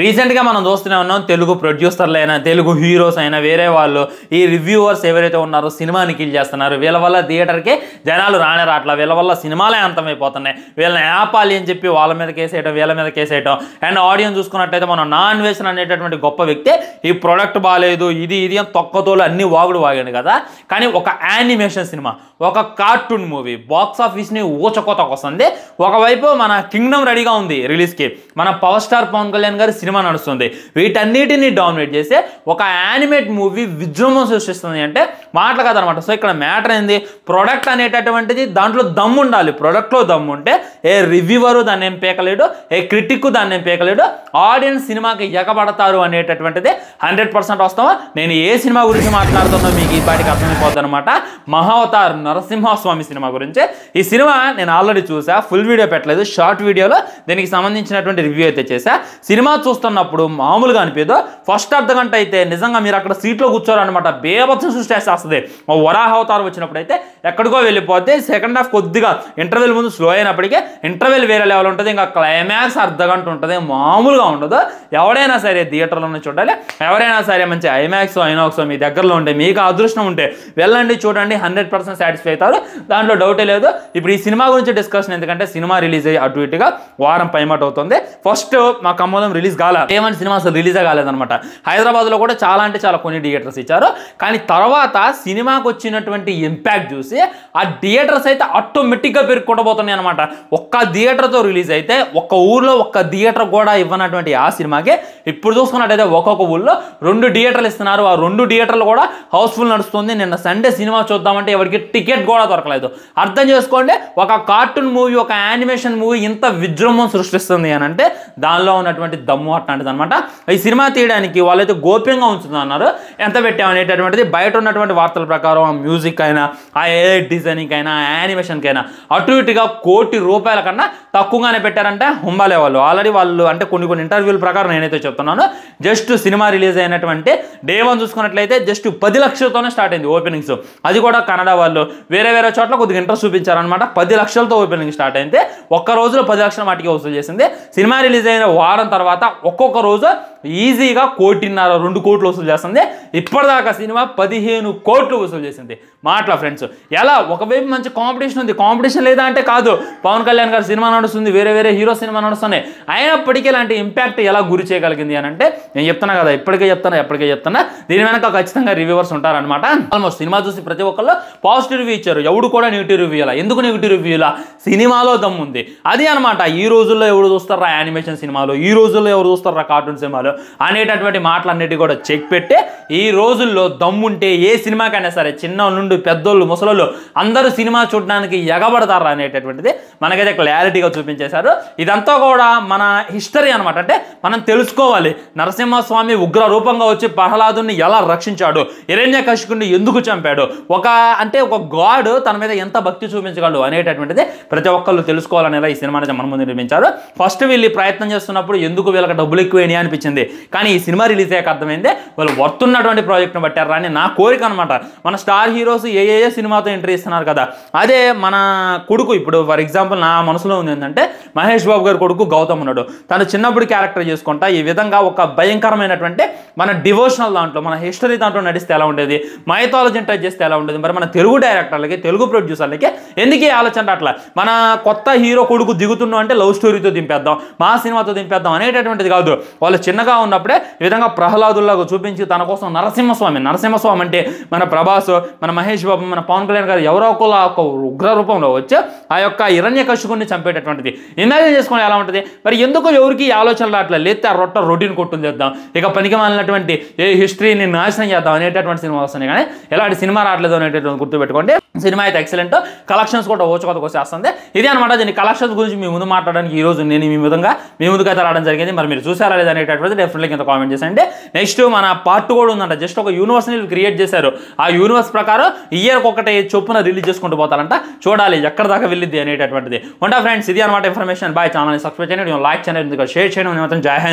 రీసెంట్గా మనం చూస్తూనే ఉన్నాం తెలుగు ప్రొడ్యూసర్లైనా తెలుగు హీరోస్ అయినా వేరే వాళ్ళు ఈ రివ్యూవర్స్ ఎవరైతే ఉన్నారో సినిమాని కిల్ చేస్తున్నారు. వీళ్ళ వల్ల థియేటర్కి జనాలు రానే రావట్లా, వీళ్ళ వల్ల సినిమాలే అంతమైపోతున్నాయి. వీళ్ళని ఆపాలి అని చెప్పి వాళ్ళ మీద కేసేయటం, వీళ్ళ మీద కేసేయటం. అండ్ ఆడియన్స్ చూసుకున్నట్లయితే మనం నాన్ వేషన్ అనేటటువంటి గొప్ప వ్యక్తి ఈ ప్రొడక్ట్ బాగాలేదు ఇది అని తొక్కతోలు అన్ని వాగుడు వాగాడు కదా. కానీ ఒక యానిమేషన్ సినిమా, ఒక కార్టూన్ మూవీ బాక్స్ ఆఫీస్ని ఊచకోతకు వస్తుంది. ఒకవైపు మన కింగ్డమ్ రెడీగా ఉంది రిలీజ్కి, మన పవర్ స్టార్ పవన్ కళ్యాణ్ గారి సినిమా నడుస్తుంది. వీటన్నిటిని డామినేట్ చేసి ఒక యానిమేట్ మూవీ విజృంభం సృష్టిస్తుంది అంటే మాటలు కాదనమాట. సో ఇక్కడ మ్యాటర్ ఏంది, ప్రొడక్ట్ అనేటటువంటిది దాంట్లో దమ్ము ఉండాలి. ప్రొడక్ట్లో దమ్ము ఉంటే ఏ రివ్యూవరు దాన్ని ఏం పేకలేడు, ఏ క్రిటిక్ దాన్ని ఏం పేకలేడు. ఆడియన్స్ సినిమాకి ఎగబడతారు అనేటటువంటిది 100% వస్తావా. నేను ఏ సినిమా గురించి మాట్లాడుతున్నా మీకు ఈ పాటికి అర్థమైపోద్ది అనమాట. మహావతార్ నరసింహస్వామి సినిమా గురించి. ఈ సినిమా నేను ఆల్రెడీ చూసా, ఫుల్ వీడియో పెట్టలేదు, షార్ట్ వీడియోలో దీనికి సంబంధించినటువంటి రివ్యూ అయితే చేశా. సినిమా చూస్తున్నప్పుడు మామూలుగా అనిపించదు. ఫస్ట్ అర్ధ గంట అయితే నిజంగా మీరు అక్కడ సీట్లో కూర్చోరనమాట, బేబత్సం సృష్టిస్తేస్తుంది. వరాహ అవతారం వచ్చినప్పుడు అయితే ఎక్కడికో వెళ్ళిపోతే సెకండ్ హాఫ్ కొద్దిగా ఇంటర్వెల్ ముందు స్లో అయినప్పటికీ ఇంటర్వెల్ వేరే లెవెల్ ఉంటుంది. ఇంకా క్లైమాక్స్ అర్ధ గంట ఉంటుంది, మామూలుగా ఉండదు. ఎవడైనా సరే థియేటర్లోనే చూడాలి, ఎవరైనా సరే మంచి ఐమాక్స్ ఐనాక్స్ మీ దగ్గరలో ఉంటే, మీకు అదృష్టం ఉంటే వెళ్ళండి, చూడండి, 100% సాటిస్ఫై అవుతారు, దాంట్లో డౌటే లేదు. ఇప్పుడు ఈ సినిమా గురించి డిస్కషన్ ఎందుకంటే సినిమా రిలీజ్ అయ్యి అటు ఇటుగా వారం పైమాట అవుతుంది. ఫస్ట్ మా ఖమ్మంలో రిలీజ్ కాలే, ఏమని సినిమా అసలు రిలీజే కాలేదనమాట. హైదరాబాద్లో కూడా చాలా అంటే చాలా కొన్ని థియేటర్స్ ఇచ్చారు. కానీ తర్వాత సినిమాకి వచ్చినటువంటి ఇంపాక్ట్ చూసి ఆ థియేటర్స్ అయితే ఆటోమేటిక్గా పెరుగుకోబోతున్నాయి అనమాట. ఒక్క థియేటర్తో రిలీజ్ అయితే ఒక్క ఊర్లో ఒక్క థియేటర్ కూడా ఇవ్వనటువంటి ఆ సినిమాకి ఇప్పుడు చూసుకున్నట్టయితే ఒక్కొక్క ఊళ్ళో 2 థియేటర్లు ఇస్తున్నారు. ఆ 2 థియేటర్లు కూడా హౌస్ఫుల్ నడుస్తుంది. నిన్న సండే సినిమా చూద్దామంటే ఎవరికి టికెట్ కూడా దొరకలేదు. అర్థం చేసుకోండి, ఒక కార్టూన్ మూవీ, ఒక యానిమేషన్ మూవీ ఇంత విజృంభం సృష్టిస్తుంది అని అంటే దానిలో ఉన్నటువంటి దమ్ము అట్లాంటిది అనమాట. ఈ సినిమా తీయడానికి వాళ్ళైతే గోప్యంగా ఉంచుతున్నారు. ఎంత పెట్టామనేటటువంటిది బయట ఉన్నటువంటి వార్తల ప్రకారం ఆ మ్యూజిక్ అయినా, ఆ ఏ డిజైనింగ్ అయినా, ఆ యానిమేషన్కి అయినా అటు ఇటుగా ₹1,00,00,000 కన్నా తక్కువగానే పెట్టారంటే హుంబాలే వాళ్ళు. ఆల్రెడీ వాళ్ళు అంటే కొన్ని ఇంటర్వ్యూల ప్రకారం నేనైతే చెప్తున్నాను, జస్ట్ సినిమా రిలీజ్ అయినటువంటి డే 1 చూసుకున్నట్లయితే జస్ట్ 10 లక్షలతోనే స్టార్ట్ అయింది ఓపెనింగ్స్. అది కూడా కన్నడ వాళ్ళు వేరే చోట్ల కొద్దిగా ఇంట్రెస్ట్ చూపించారనమాట. 10 లక్షలతో ఓపెనింగ్ స్టార్ట్ అయితే ఒక్క రోజులో 10 లక్షల మాటికి వసూలు చేసింది. సినిమా రిలీజ్ అయిన వారం తర్వాత ఒక్కొక్క రోజు ఈజీగా 1,50,00,000 2 కోట్లు వసూలు చేస్తుంది. ఇప్పటిదాకా సినిమా 15 కోట్లు వసూలు చేసింది. మాటల ఫ్రెండ్స్ ఎలా, ఒకవైపు మంచి కాంపిటీషన్ ఉంది. కాంపిటీషన్ లేదా అంటే కాదు, పవన్ కళ్యాణ్ గారి సినిమా నడుస్తుంది, వేరే హీరో సినిమా నడుస్తున్నాయి. అయినప్పటికీ ఇలాంటి ఇంపాక్ట్ ఎలా గురి చేయగలిగింది అని అంటే నేను చెప్తున్నా కదా, ఎప్పటికే చెప్తున్నా దీని వెనక ఖచ్చితంగా రివ్యూవర్స్ ఉంటారనమాట. ఆల్మోస్ట్ సినిమా చూసి ప్రతి ఒక్కళ్ళు పాజిటివ్ రివ్యూ ఇచ్చారు, ఎవడు కూడా నెగిటివ్ రివ్యూ ఇలా. ఎందుకు నెగిటివ్ రివ్యూ ఇలా, సినిమాలో దమ్ము ఉంది. అది అనమాట. ఈ రోజుల్లో ఎవరు చూస్తారా యానిమేషన్ సినిమాలు, ఈ రోజుల్లో ఎవరు చూస్తారా కార్టూన్ సినిమాలు అనేటటువంటి మాటలన్నిటి కూడా చెక్ పెట్టి ఈ రోజుల్లో దమ్ముంటే ఏ సినిమాకైనా సరే చిన్న నుండి పెద్దోళ్ళు ముసలోళ్ళు అందరూ సినిమా చూడడానికి ఎగబడతారు అనేటటువంటిది మనకైతే క్లారిటీగా చూపించేశారు. ఇదంతా కూడా మన హిస్టరీ అనమాట. అంటే మనం తెలుసుకోవాలి, నరసింహస్వామి ఉగ్ర రూపంగా వచ్చి ప్రహ్లాదుని ఎలా రక్షించాడు, హిరణ్యకశిపుని ఎందుకు చంపాడు, ఒక గాడ్ తన మీద ఎంత భక్తి చూపించగలడు అనేటటువంటిది ప్రతి ఒక్కళ్ళు తెలుసుకోవాలనేలా ఈ సినిమా మన ముందు నిర్మించారు. ఫస్ట్ వీళ్ళు ప్రయత్నం చేస్తున్నప్పుడు ఎందుకు వీళ్ళకి డబ్బులు ఎక్కువైనాయి అనిపించింది. కానీ ఈ సినిమా రిలీజ్ అయ్యాక అర్థమైంది వాళ్ళు వర్తున్నటువంటి ప్రాజెక్ట్ను పట్టారా అని నా కోరిక అనమాట. మన స్టార్ హీరోస్ ఏ సినిమాతో ఎంట్రీ ఇస్తున్నారు కదా, అదే మన కొడుకు ఇప్పుడు ఫర్ ఎగ్జాంపుల్ నా మనసులో ఉంది ఏంటంటే మహేష్ బాబు గారి కొడుకు గౌతమ్ ఉన్నాడు. తను చిన్నప్పుడు క్యారెక్టర్ చేసుకుంటా ఈ విధంగా ఒక భయంకరమైనటువంటి మన డివోషనల్ దాంట్లో మన హిస్టరీ దాంట్లో నడిస్తే ఎలా ఉండేది, మైథాలజీని టచ్ చేస్తే ఎలా ఉండేది. మరి మన తెలుగు డైరెక్టర్లకి తెలుగు ప్రొడ్యూసర్లకి ఎందుకు ఆలోచన అట్లా, మన కొత్త హీరో కొడుకు దిగుతున్నాం అంటే లవ్ స్టోరీతో దింపేద్దాం, మా సినిమాతో దింపేద్దాం అనేటటువంటిది కాదు. వాళ్ళు చిన్నగా ఉన్నప్పుడే ఈ విధంగా ప్రహ్లాదుల్లాగా చూపించి తన కోసం నరసింహస్వామి అంటే మన ప్రభాస్, మన మహేష్ బాబు, మన పవన్ కళ్యాణ్ గారు ఎవరో ఒక ఉగ్ర రూపంలో వచ్చి ఆ యొక్క హిరణ్యకశిపుని చంపేటటువంటిది ఇమాజిన్ చేసుకుని ఎలా ఉంటుంది. మరి ఎందుకు ఎవరికి ఆలోచనలు అట్లా లేతే ఆ రొటీన్ కొట్టులు చేద్దాం, ఇక పనికి మాలినటువంటి ఏ హిస్టరీని నాశనం చేద్దాం అనేటటువంటి సినిమా వస్తున్నాయి. కానీ ఎలాంటి సినిమా రావట్లేదు అనేటటువంటి గుర్తుపెట్టుకోండి. సినిమా అయితే ఎక్సలెంట్, కలెక్షన్స్ కూడా ఓచుకోతకు వచ్చేస్తుంది. ఇది అనమాట. దీని కలెక్షన్స్ గురించి మీ ముందు మాట్లాడడానికి ఈ రోజు నేను మీ ముందుకు అయితే రావడం జరిగింది. మరి మీరు చూసారా లేదా అనేటటువంటి డెఫినెట్లీ కింద కామెంట్ చేసండి. నెక్స్ట్ మన పార్ట్ 2 కూడా ఉందంట. జస్ట్ ఒక యూనివర్స్ని క్రియేట్ చేశారు. ఆ యూనివర్స్ ప్రకారం ఇయర్కి ఒకటి చొప్పున రిలీజ్ చేసుకుంటూ పోతారంట. చూడాలి ఎక్కడ దాకా వెళ్ళిద్ది అనేటటువంటిది. ఉంటా ఫ్రెండ్స్, ఇది అనమాట ఇన్ఫర్మేషన్. బాయ్. ఛానల్ని సబ్స్క్రైబ్ చేయండి, లైక్ చేయండి, షేర్ చేయండి. మాత్రం జై హింద్.